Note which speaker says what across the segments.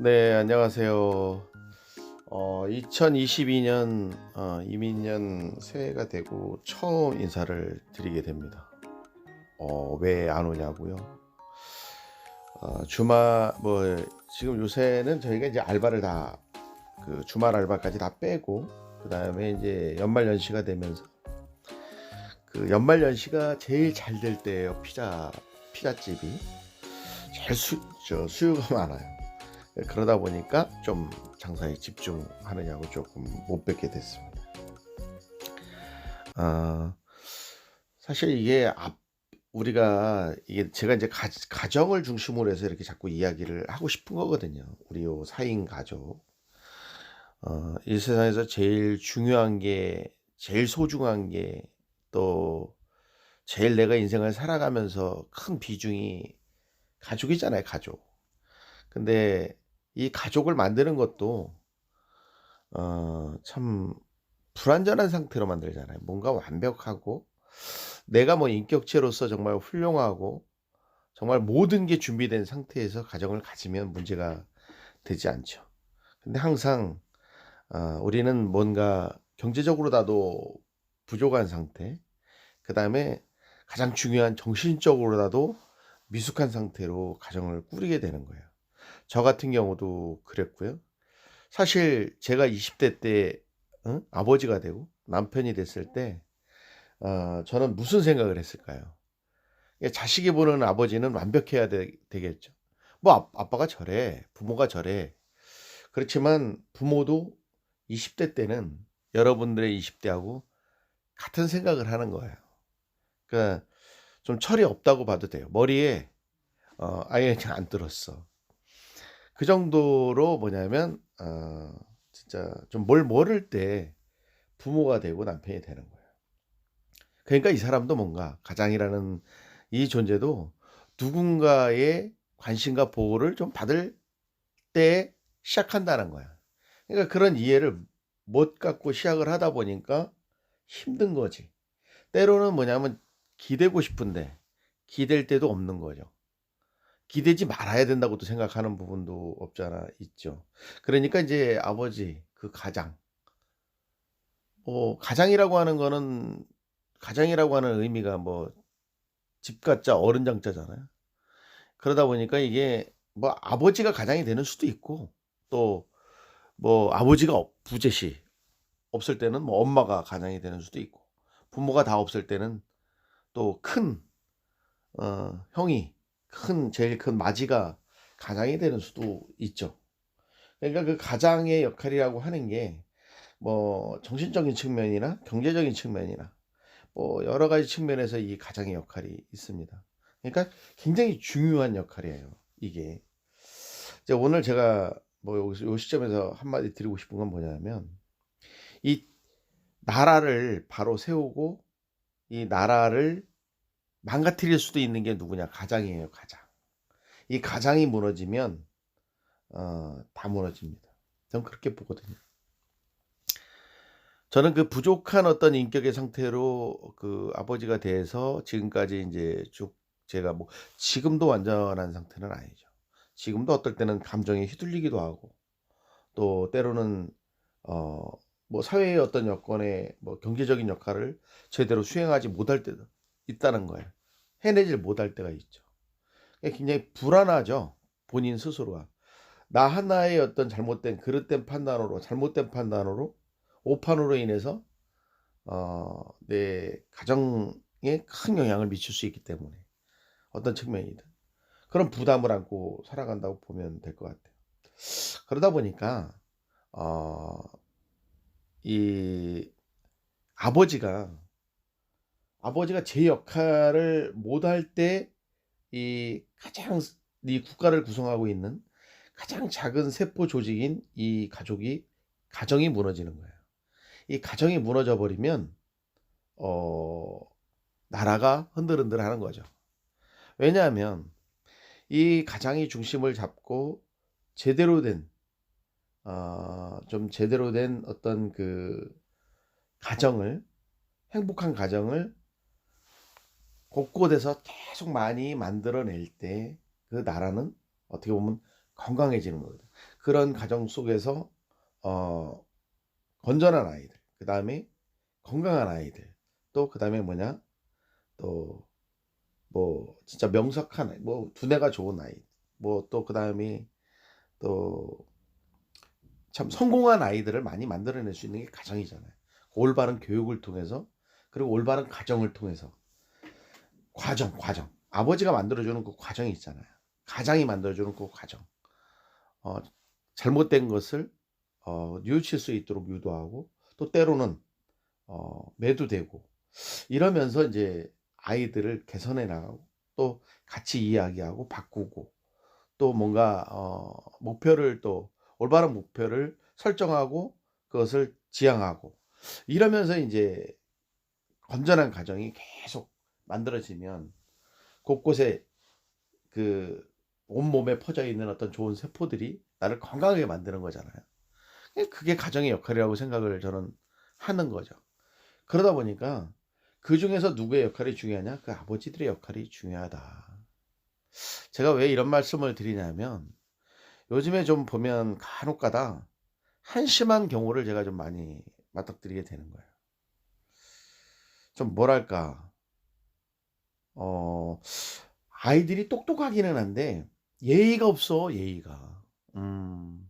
Speaker 1: 네, 안녕하세요. 2022년 이민년 새해가 되고 처음 인사를 드리게 됩니다. 왜 안 오냐고요? 주말 지금 요새는 저희가 이제 알바를 다 그 주말 알바까지 다 빼고 그다음에 이제 연말 연시가 되면서 그 연말 연시가 제일 잘 될 때예요. 피자집이 제일 수요가 많아요. 그러다 보니까 좀 장사에 집중하느냐고 조금 못 뵙게 됐습니다. 아, 사실 우리가 이게 제가 이제 가정을 중심으로 해서 이렇게 자꾸 이야기를 하고 싶은 거거든요. 우리 요 4인 가족. 이 세상에서 제일 중요한 게, 제일 소중한 게, 또 제일 내가 인생을 살아가면서 큰 비중이 가족이잖아요, 가족. 근데 이 가족을 만드는 것도 참 불완전한 상태로 만들잖아요. 뭔가 완벽하고 내가 뭐 인격체로서 정말 훌륭하고 정말 모든 게 준비된 상태에서 가정을 가지면 문제가 되지 않죠. 근데 항상 우리는 뭔가 경제적으로 나도 부족한 상태, 그다음에 가장 중요한 정신적으로라도 미숙한 상태로 가정을 꾸리게 되는 거예요. 저 같은 경우도 그랬고요. 사실 제가 20대 때 아버지가 되고 남편이 됐을 때 저는 무슨 생각을 했을까요? 자식이 보는 아버지는 완벽해야 되겠죠. 뭐 아빠가 저래, 부모가 저래. 그렇지만 부모도 20대 때는 여러분들의 20대하고 같은 생각을 하는 거예요. 그러니까 좀 철이 없다고 봐도 돼요. 머리에 아예 그냥 안 들었어. 그 정도로 뭐냐면 진짜 좀 뭘 모를 때 부모가 되고 남편이 되는 거예요. 그러니까 이 사람도 뭔가 가장이라는 이 존재도 누군가의 관심과 보호를 좀 받을 때 시작한다는 거야. 그러니까 그런 이해를 못 갖고 시작을 하다 보니까 힘든 거지. 때로는 뭐냐면 기대고 싶은데 기댈 때도 없는 거죠. 기대지 말아야 된다고도 생각하는 부분도 없잖아 있죠. 그러니까 이제 아버지 그 가장 가장이라고 하는 거는 가장이라고 하는 의미가 뭐 집가자 어른장자잖아요. 그러다 보니까 이게 뭐 아버지가 가장이 되는 수도 있고 또 뭐 아버지가 부재시 없을 때는 뭐 엄마가 가장이 되는 수도 있고 부모가 다 없을 때는 또 큰 형이 제일 큰 맏이가 가장이 되는 수도 있죠. 그러니까 그 가장의 역할이라고 하는 게 뭐 정신적인 측면이나 경제적인 측면이나 뭐 여러 가지 측면에서 이 가장의 역할이 있습니다. 그러니까 굉장히 중요한 역할이에요, 이게. 이제 오늘 제가 뭐 여기서 요 시점에서 한마디 드리고 싶은 건 뭐냐면 이 나라를 바로 세우고 이 나라를 망가뜨릴 수도 있는 게 누구냐? 가장이에요, 가장. 이 가장이 무너지면 다 무너집니다. 저는 그렇게 보거든요. 저는 그 부족한 어떤 인격의 상태로 그 아버지가 돼서 지금까지 인제 쭉 제가 뭐 지금도 완전한 상태는 아니죠. 지금도 어떨 때는 감정에 휘둘리기도 하고 또 때로는 어 뭐 사회의 어떤 여건에 뭐 경제적인 역할을 제대로 수행하지 못할 때도 있다는 거예요. 해내질 못할 때가 있죠. 굉장히 불안하죠, 본인 스스로가. 나 하나의 어떤 잘못된 그릇된 판단으로 잘못된 판단으로 오판으로 인해서 내 가정에 큰 영향을 미칠 수 있기 때문에 어떤 측면이든 그런 부담을 안고 살아간다고 보면 될 것 같아요. 그러다 보니까 어 이 아버지가 제 역할을 못할 때 이 국가를 구성하고 있는 가장 작은 세포 조직인 이 가정이 무너지는 거예요. 이 가정이 무너져 버리면 어 나라가 흔들흔들하는 거죠. 왜냐하면 이 가장이 중심을 잡고 제대로 된 좀 제대로 된 어떤 그 가정을 행복한 가정을 곳곳에서 계속 많이 만들어낼 때 그 나라는 어떻게 보면 건강해지는 거거든. 그런 가정 속에서 어 건전한 아이들, 그다음에 건강한 아이들, 또 그다음에 뭐냐, 또 뭐 진짜 명석한 아이, 뭐 두뇌가 좋은 아이, 뭐 또 그다음에 또 참 성공한 아이들을 많이 만들어낼 수 있는 게 가정이잖아요. 올바른 교육을 통해서, 그리고 올바른 가정을 통해서. 과정. 아버지가 만들어주는 그 과정이 있잖아요. 가장이 만들어주는 그 과정. 어 잘못된 것을 뉘우칠 수 있도록 유도하고, 또 때로는 매도되고, 이러면서 인제 아이들을 개선해 나가고, 또 같이 이야기하고 바꾸고, 또 뭔가 목표를, 또 올바른 목표를 설정하고 그것을 지향하고, 이러면서 인제 건전한 가정이 계속 만들어지면 곳곳에 그 온몸에 퍼져 있는 어떤 좋은 세포들이 나를 건강하게 만드는 거잖아요. 그게 가정의 역할이라고 생각을 저는 하는 거죠. 그러다 보니까 그중에서 누구의 역할이 중요하냐? 그 아버지들의 역할이 중요하다. 제가 왜 이런 말씀을 드리냐면, 요즘에 좀 보면 간혹가다 한심한 경우를 제가 좀 많이 맞닥뜨리게 되는 거예요. 좀 뭐랄까, 어 아이들이 똑똑하기는 한데 예의가 없어, 예의가. 음.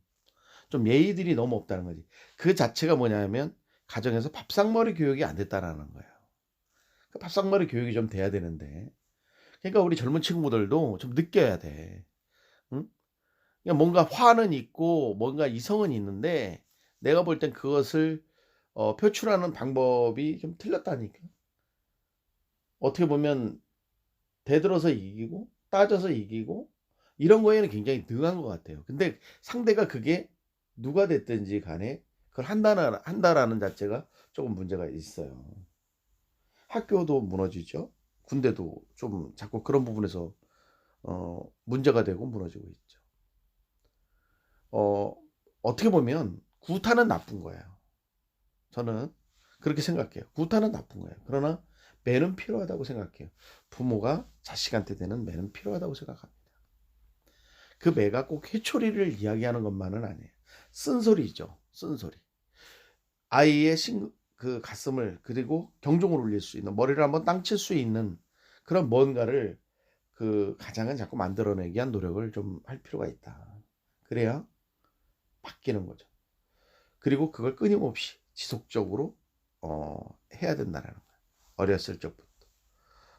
Speaker 1: 좀 예의들이 너무 없다는 거지. 그 자체가 뭐냐면 가정에서 밥상머리 교육이 안 됐다라는 거예요. 그 밥상머리 교육이 좀 돼야 되는데, 그러니까 우리 젊은 친구들도 좀 느껴야 돼. 응? 그러니까 뭔가 화는 있고 뭔가 이성은 있는데, 내가 볼 땐 그것을 표출하는 방법이 좀 틀렸다니까. 어떻게 보면 대들어서 이기고 따져서 이기고 이런 거에는 굉장히 능한 것 같아요. 근데 상대가 그게 누가 됐든지 간에 그걸 한다라는 자체가 조금 문제가 있어요. 학교도 무너지죠. 군대도 좀 자꾸 그런 부분에서 문제가 되고 무너지고 있죠. 어 어떻게 보면 구타는 나쁜 거예요. 저는 그렇게 생각해요. 구타는 나쁜 거예요. 그러나 매는 필요하다고 생각해요. 부모가 자식한테 되는 매는 필요하다고 생각합니다. 그 매가 꼭 회초리를 이야기하는 것만은 아니에요. 쓴소리죠, 쓴소리. 아이의 그 가슴을, 그리고 경종을 울릴 수 있는, 머리를 한번 땅칠 수 있는 그런 뭔가를 그 가장은 자꾸 만들어내기 위한 노력을 좀 할 필요가 있다. 그래야 바뀌는 거죠. 그리고 그걸 끊임없이 지속적으로 해야 된다라는 거예요. 어렸을 적부터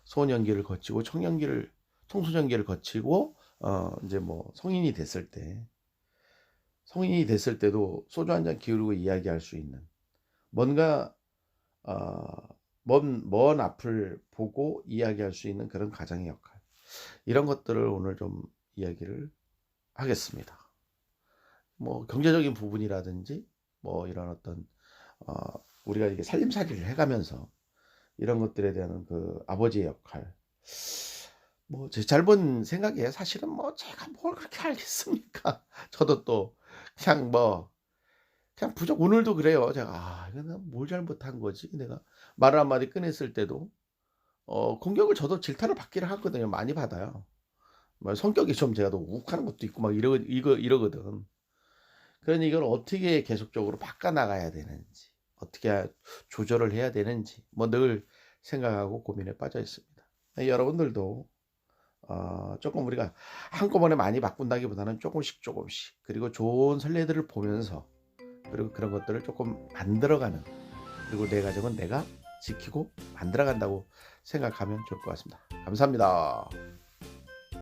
Speaker 1: 소년기를 거치고 청소년기를 거치고 인제 뭐 성인이 됐을 때도 소주 한 잔 기울이고 이야기할 수 있는, 뭔가 먼 앞을 보고 이야기할 수 있는 그런 가장의 역할, 이런 것들을 오늘 좀 이야기를 하겠습니다. 뭐 경제적인 부분이라든지, 뭐 이런 어떤 어 우리가 이게 살림살이를 해 가면서 이런 것들에 대한 그 아버지의 역할, 뭐 제 짧은 생각이에요. 사실은 뭐 제가 뭘 그렇게 알겠습니까. 저도 또 그냥 그냥 오늘도 그래요. 제가 '아 이거 내가 뭘 잘못한 거지?' 내가 말을 한마디 꺼냈을 때도 공격을, 저도 질타를 받기를 하거든요. 많이 받아요. 뭐 성격이 좀 제가 또 욱하는 것도 있고 막 이러거든. 그러니 이걸 어떻게 계속적으로 바꿔 나가야 되는지, 어떻게 조절을 해야 되는지 뭐 늘 생각하고 고민에 빠져 있습니다. 여러분들도 쪼끔 우리가 한꺼번에 많이 바꾼다기보다는 조금씩, 그리고 좋은 선례들을 보면서, 그리고 그런 것들을 조금 만들어가는, 그리고 내 가정은 내가 지키고 만들어간다고 생각하면 좋을 것 같습니다. 감사합니다.